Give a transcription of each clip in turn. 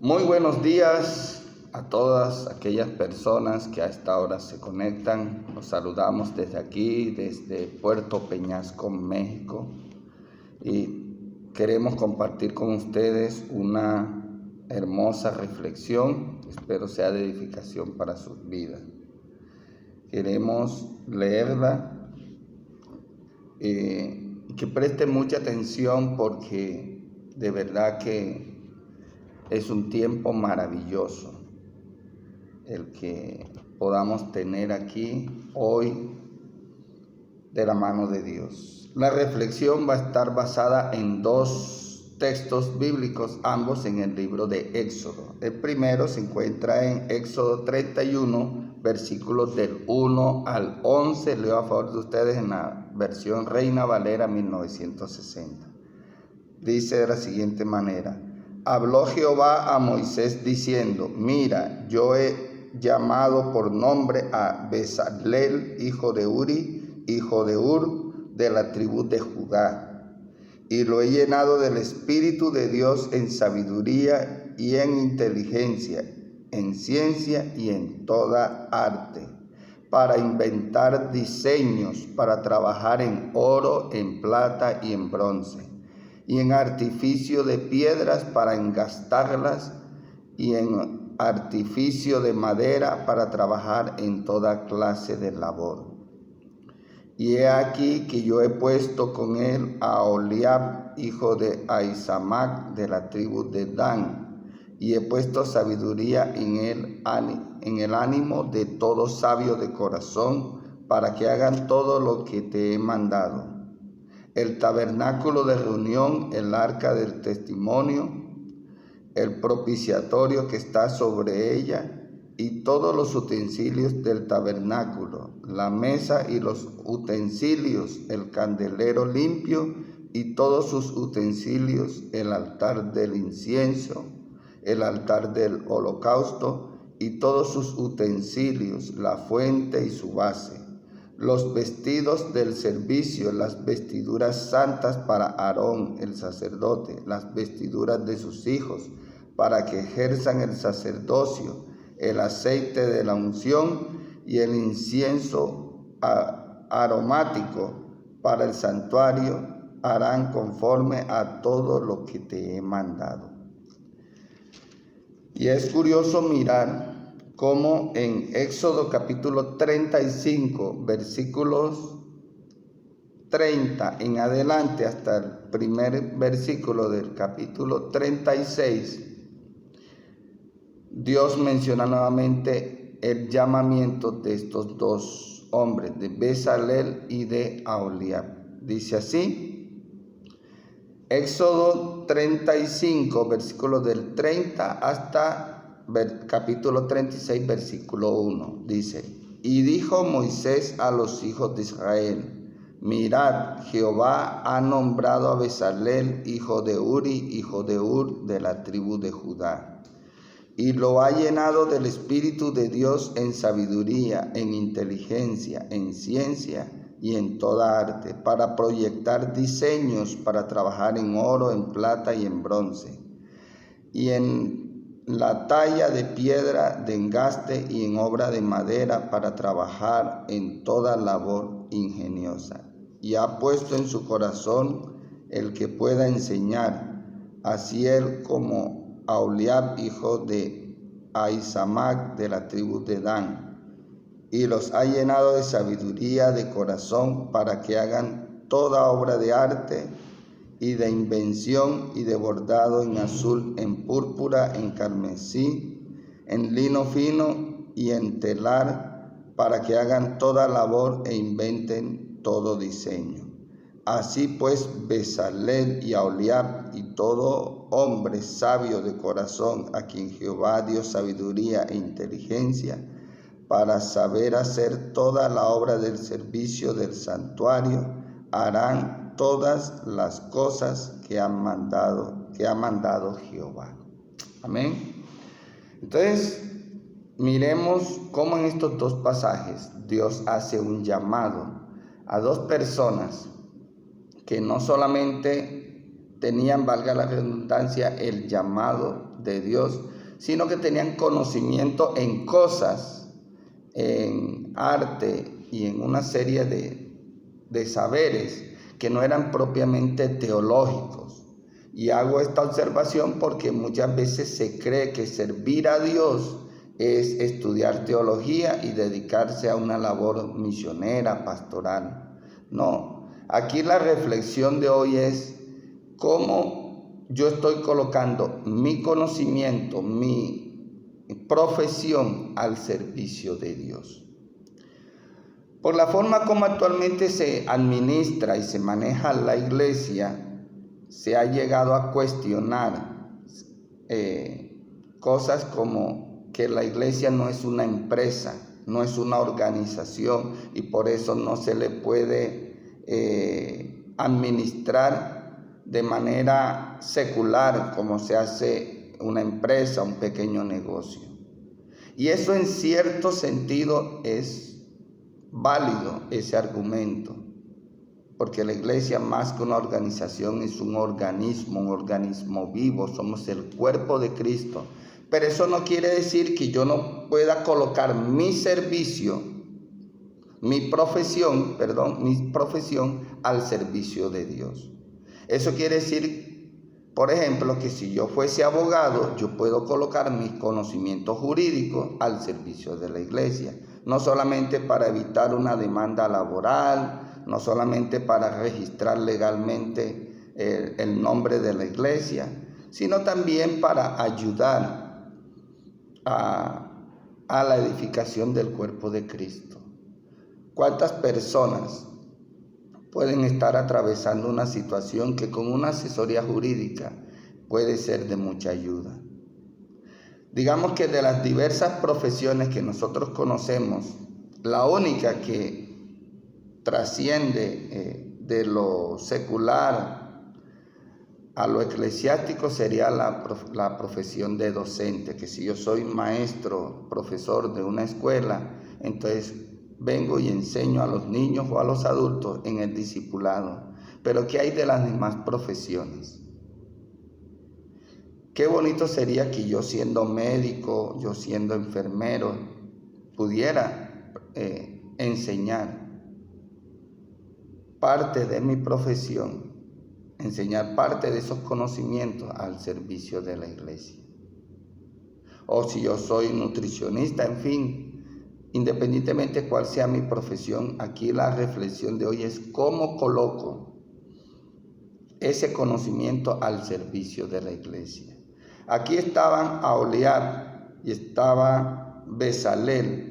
Muy buenos días a todas aquellas personas que a esta hora se conectan. Los saludamos desde aquí, desde Puerto Peñasco, México. Y queremos compartir con ustedes una hermosa reflexión. Espero sea de edificación para sus vidas. Queremos leerla y que presten mucha atención porque de verdad que es un tiempo maravilloso el que podamos tener aquí hoy de la mano de Dios. La reflexión va a estar basada en dos textos bíblicos, ambos en el libro de Éxodo. El primero se encuentra en Éxodo 31, versículos del 1 al 11. Leo a favor de ustedes en la versión Reina Valera 1960. Dice de la siguiente manera: Habló Jehová a Moisés diciendo: Mira, yo he llamado por nombre a Bezaleel, hijo de Uri, hijo de Hur, de la tribu de Judá, y lo he llenado del Espíritu de Dios en sabiduría y en inteligencia, en ciencia y en toda arte, para inventar diseños, para trabajar en oro, en plata y en bronce, y en artificio de piedras para engastarlas, y en artificio de madera para trabajar en toda clase de labor. Y he aquí que yo he puesto con él a Aholiab, hijo de Ahisamac, de la tribu de Dan, y he puesto sabiduría en el ánimo de todo sabio de corazón, para que hagan todo lo que te he mandado: el tabernáculo de reunión, el arca del testimonio, el propiciatorio que está sobre ella, y todos los utensilios del tabernáculo, la mesa y los utensilios, el candelero limpio y todos sus utensilios, el altar del incienso, el altar del holocausto y todos sus utensilios, la fuente y su base, los vestidos del servicio, las vestiduras santas para Aarón el sacerdote, las vestiduras de sus hijos para que ejerzan el sacerdocio, el aceite de la unción y el incienso aromático para el santuario, harán conforme a todo lo que te he mandado. Y es curioso mirar cómo en Éxodo capítulo 35, versículos 30 en adelante hasta el primer versículo del capítulo 36, Dios menciona nuevamente el llamamiento de estos dos hombres, de Bezaleel y de Aholiab. Dice así, Éxodo 35, versículos del 30 hasta capítulo 36, versículo 1. Dice: Y dijo Moisés a los hijos de Israel: Mirad, Jehová ha nombrado a Bezaleel, hijo de Uri, hijo de Hur, de la tribu de Judá, y lo ha llenado del Espíritu de Dios en sabiduría, en inteligencia, en ciencia y en toda arte, para proyectar diseños, para trabajar en oro, en plata y en bronce, y en la talla de piedra de engaste y en obra de madera, para trabajar en toda labor ingeniosa. Y ha puesto en su corazón el que pueda enseñar, así él como Aholiab, hijo de Ahisamac, de la tribu de Dan, y los ha llenado de sabiduría de corazón para que hagan toda obra de arte y de invención y de bordado en azul, en púrpura, en carmesí, en lino fino y en telar, para que hagan toda labor e inventen todo diseño. Así pues, Bezaleel y Aholiab y todo hombre sabio de corazón, a quien Jehová dio sabiduría e inteligencia para saber hacer toda la obra del servicio del santuario, harán todas las cosas que ha mandado Jehová. Amén. Entonces, miremos cómo en estos dos pasajes Dios hace un llamado a dos personas que no solamente tenían, valga la redundancia, el llamado de Dios, sino que tenían conocimiento en cosas, en arte y en una serie de saberes que no eran propiamente teológicos. Y hago esta observación porque muchas veces se cree que servir a Dios es estudiar teología y dedicarse a una labor misionera, pastoral. No, aquí la reflexión de hoy es cómo yo estoy colocando mi conocimiento, mi profesión al servicio de Dios. Por la forma como actualmente se administra y se maneja la iglesia, se ha llegado a cuestionar cosas como que la iglesia no es una empresa, no es una organización y por eso no se le puede administrar de manera secular como se hace una empresa, un pequeño negocio. Y eso en cierto sentido es válido, ese argumento, porque la iglesia más que una organización es un organismo vivo, somos el cuerpo de Cristo. Pero eso no quiere decir que yo no pueda colocar mi servicio, mi profesión al servicio de Dios. Eso quiere decir, por ejemplo, que si yo fuese abogado, yo puedo colocar mis conocimientos jurídicos al servicio de la iglesia. No solamente para evitar una demanda laboral, no solamente para registrar legalmente el nombre de la iglesia, sino también para ayudar a la edificación del cuerpo de Cristo. ¿Cuántas personas pueden estar atravesando una situación que con una asesoría jurídica puede ser de mucha ayuda? Digamos que de las diversas profesiones que nosotros conocemos, la única que trasciende de lo secular a lo eclesiástico sería la profesión de docente, que si yo soy maestro, profesor de una escuela, entonces vengo y enseño a los niños o a los adultos en el discipulado. Pero ¿qué hay de las demás profesiones? Qué bonito sería que yo siendo médico, yo siendo enfermero, pudiera enseñar parte de mi profesión, enseñar parte de esos conocimientos al servicio de la iglesia. O si yo soy nutricionista, en fin, independientemente cuál sea mi profesión, aquí la reflexión de hoy es cómo coloco ese conocimiento al servicio de la iglesia. Aquí estaban Aholiab y estaba Bezalel.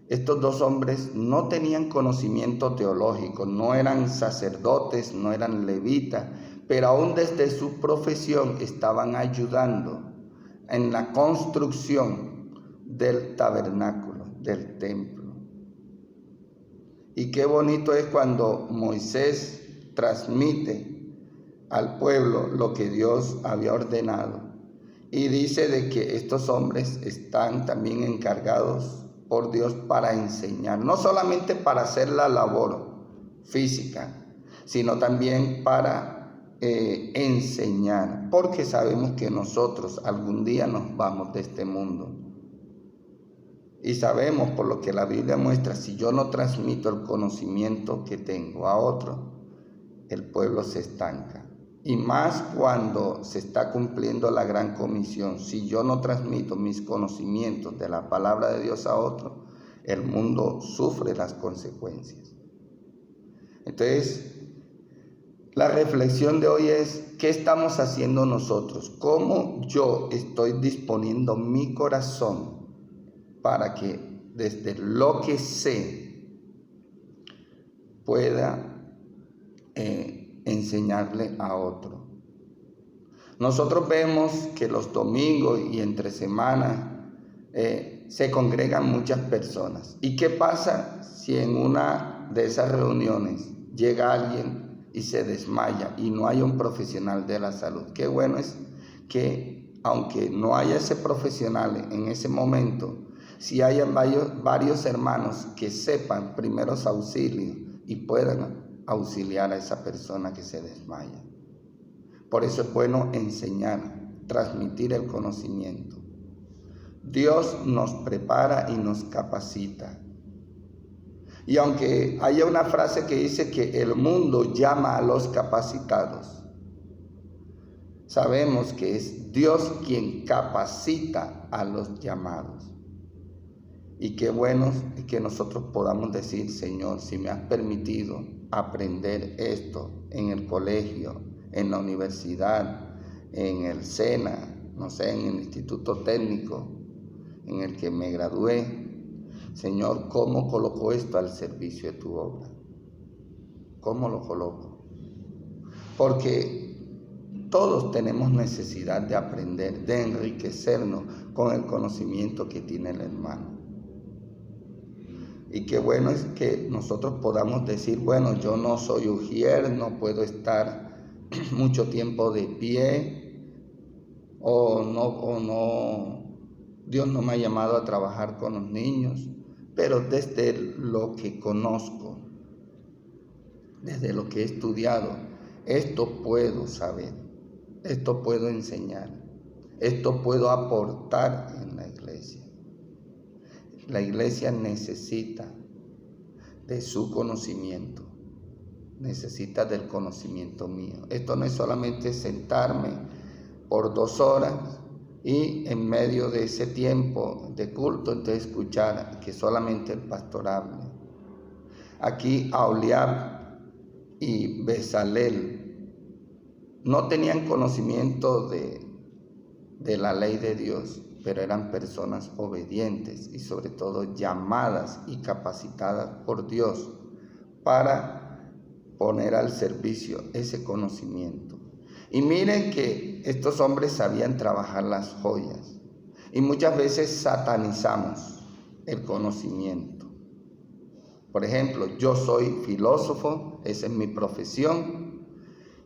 Estos dos hombres no tenían conocimiento teológico, no eran sacerdotes, no eran levitas, pero aún desde su profesión estaban ayudando en la construcción del tabernáculo, del templo. Y qué bonito es cuando Moisés transmite al pueblo lo que Dios había ordenado. Y dice de que estos hombres están también encargados por Dios para enseñar, no solamente para hacer la labor física, sino también para enseñar, porque sabemos que nosotros algún día nos vamos de este mundo. Y sabemos por lo que la Biblia muestra, si yo no transmito el conocimiento que tengo a otro, el pueblo se estanca. Y más cuando se está cumpliendo la gran comisión. Si yo no transmito mis conocimientos de la palabra de Dios a otro, el mundo sufre las consecuencias. Entonces, la reflexión de hoy es, ¿qué estamos haciendo nosotros? ¿Cómo yo estoy disponiendo mi corazón para que desde lo que sé pueda enseñarle a otro? Nosotros vemos que los domingos y entre semanas se congregan muchas personas. ¿Y qué pasa si en una de esas reuniones llega alguien y se desmaya y no hay un profesional de la salud? Qué bueno es que aunque no haya ese profesional en ese momento, si hayan varios hermanos que sepan primeros auxilios y puedan auxiliar a esa persona que se desmaya. Por eso es bueno enseñar, transmitir el conocimiento. Dios nos prepara y nos capacita. Y aunque haya una frase que dice que el mundo llama a los capacitados, sabemos que es Dios quien capacita a los llamados. Y qué bueno es que nosotros podamos decir, Señor, si me has permitido aprender esto en el colegio, en la universidad, en el SENA, no sé, en el instituto técnico en el que me gradué, Señor, ¿cómo coloco esto al servicio de tu obra? ¿Cómo lo coloco? Porque todos tenemos necesidad de aprender, de enriquecernos con el conocimiento que tiene el hermano. Y qué bueno es que nosotros podamos decir, bueno, yo no soy ujier, no puedo estar mucho tiempo de pie, o no, Dios no me ha llamado a trabajar con los niños, pero desde lo que conozco, desde lo que he estudiado, esto puedo saber, esto puedo enseñar, esto puedo aportar en la iglesia. La iglesia necesita de su conocimiento, necesita del conocimiento mío. Esto no es solamente sentarme por 2 horas y en medio de ese tiempo de culto, entonces escuchar que solamente el pastor hable. Aquí Aholiab y Bezalel no tenían conocimiento de la ley de Dios, pero eran personas obedientes y sobre todo llamadas y capacitadas por Dios para poner al servicio ese conocimiento. Y miren que estos hombres sabían trabajar las joyas y muchas veces satanizamos el conocimiento. Por ejemplo, yo soy filósofo, esa es mi profesión.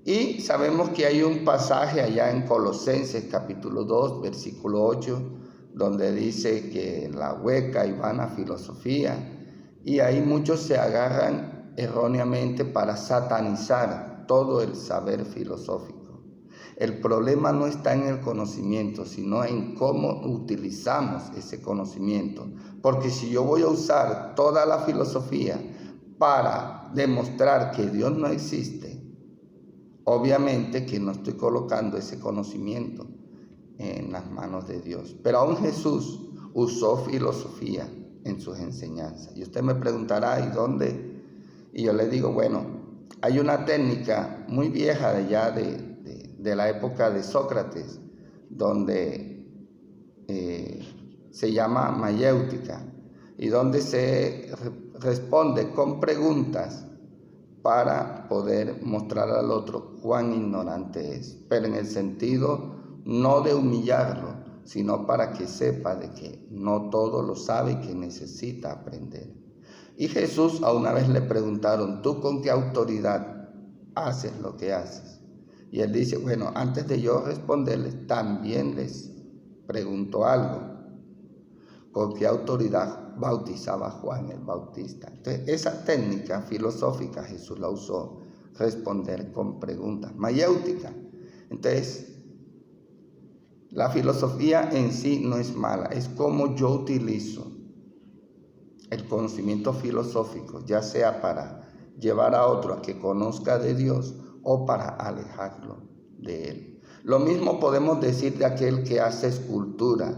Y sabemos que hay un pasaje allá en Colosenses capítulo 2, versículo 8, donde dice que la hueca y vana filosofía, y ahí muchos se agarran erróneamente para satanizar todo el saber filosófico. El problema no está en el conocimiento, sino en cómo utilizamos ese conocimiento. Porque si yo voy a usar toda la filosofía para demostrar que Dios no existe, obviamente que no estoy colocando ese conocimiento en las manos de Dios. Pero aún Jesús usó filosofía en sus enseñanzas. Y usted me preguntará, ¿y dónde? Y yo le digo, bueno, hay una técnica muy vieja de allá de la época de Sócrates, donde se llama mayéutica, y donde se responde con preguntas para poder mostrar al otro cuán ignorante es, pero en el sentido no de humillarlo, sino para que sepa de que no todo lo sabe y que necesita aprender. Y Jesús a una vez le preguntaron, ¿tú con qué autoridad haces lo que haces? Y él dice, bueno, antes de yo responderles, también les pregunto algo. ¿Con qué autoridad bautizaba Juan el Bautista? Entonces, esa técnica filosófica Jesús la usó, responder con preguntas, mayéutica. Entonces, la filosofía en sí no es mala, es como yo utilizo el conocimiento filosófico, ya sea para llevar a otro a que conozca de Dios o para alejarlo de Él. Lo mismo podemos decir de aquel que hace escultura,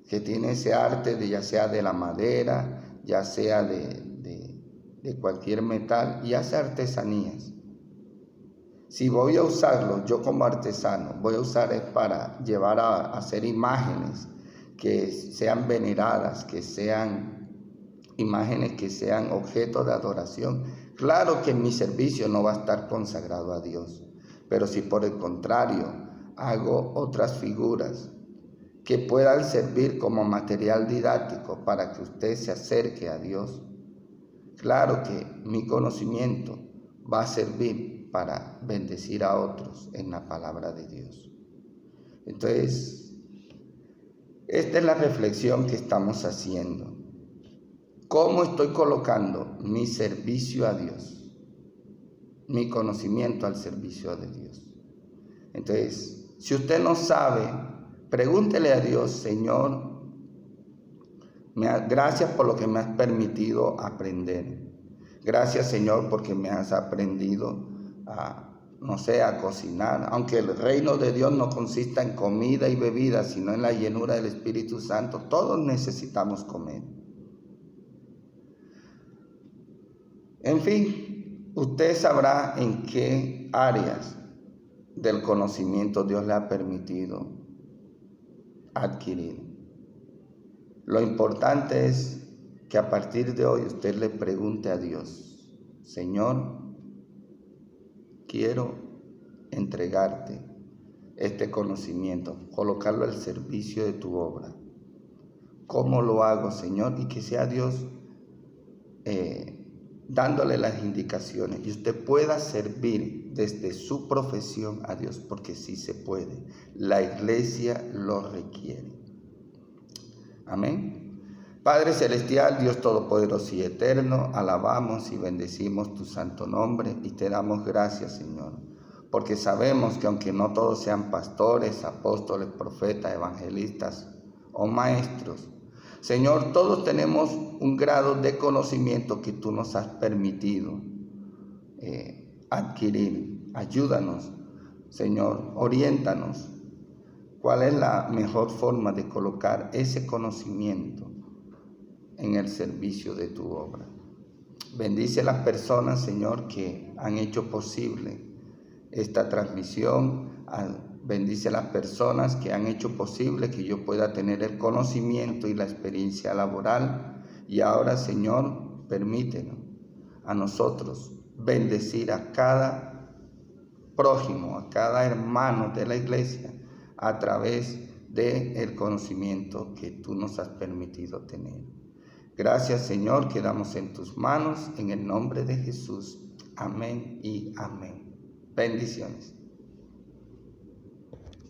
que tiene ese arte de ya sea de la madera, ya sea de cualquier metal, y hace artesanías. Si voy a usarlo yo como artesano, voy a usar es para llevar a hacer imágenes que sean veneradas, que sean imágenes que sean objeto de adoración. Claro que mi servicio no va a estar consagrado a Dios, pero si por el contrario hago otras figuras que puedan servir como material didáctico para que usted se acerque a Dios, claro que mi conocimiento va a servir para bendecir a otros en la palabra de Dios. Entonces, esta es la reflexión que estamos haciendo. ¿Cómo estoy colocando mi servicio a Dios? Mi conocimiento al servicio de Dios. Entonces, si usted no sabe, pregúntele a Dios, Señor, Gracias por lo que me has permitido aprender. Gracias, Señor, porque me has aprendido a cocinar. Aunque el reino de Dios no consista en comida y bebida, sino en la llenura del Espíritu Santo, todos necesitamos comer. En fin, usted sabrá en qué áreas del conocimiento Dios le ha permitido adquirir. Lo importante es que a partir de hoy usted le pregunte a Dios: Señor, quiero entregarte este conocimiento, colocarlo al servicio de tu obra. ¿Cómo lo hago, Señor? Y que sea Dios dándole las indicaciones y usted pueda servir desde su profesión a Dios, porque sí se puede. La iglesia lo requiere. Amén. Padre celestial, Dios todopoderoso y eterno, alabamos y bendecimos tu santo nombre y te damos gracias, Señor, porque sabemos que aunque no todos sean pastores, apóstoles, profetas, evangelistas o maestros, Señor, todos tenemos un grado de conocimiento que tú nos has permitido adquirir. Ayúdanos, Señor, oriéntanos. ¿Cuál es la mejor forma de colocar ese conocimiento en el servicio de tu obra? Bendice a las personas, Señor, que han hecho posible esta transmisión. Bendice a las personas que han hecho posible que yo pueda tener el conocimiento y la experiencia laboral. Y ahora, Señor, permítenos a nosotros bendecir a cada prójimo, a cada hermano de la iglesia, a través del conocimiento que tú nos has permitido tener. Gracias, Señor, quedamos en tus manos, en el nombre de Jesús. Amén y amén. Bendiciones.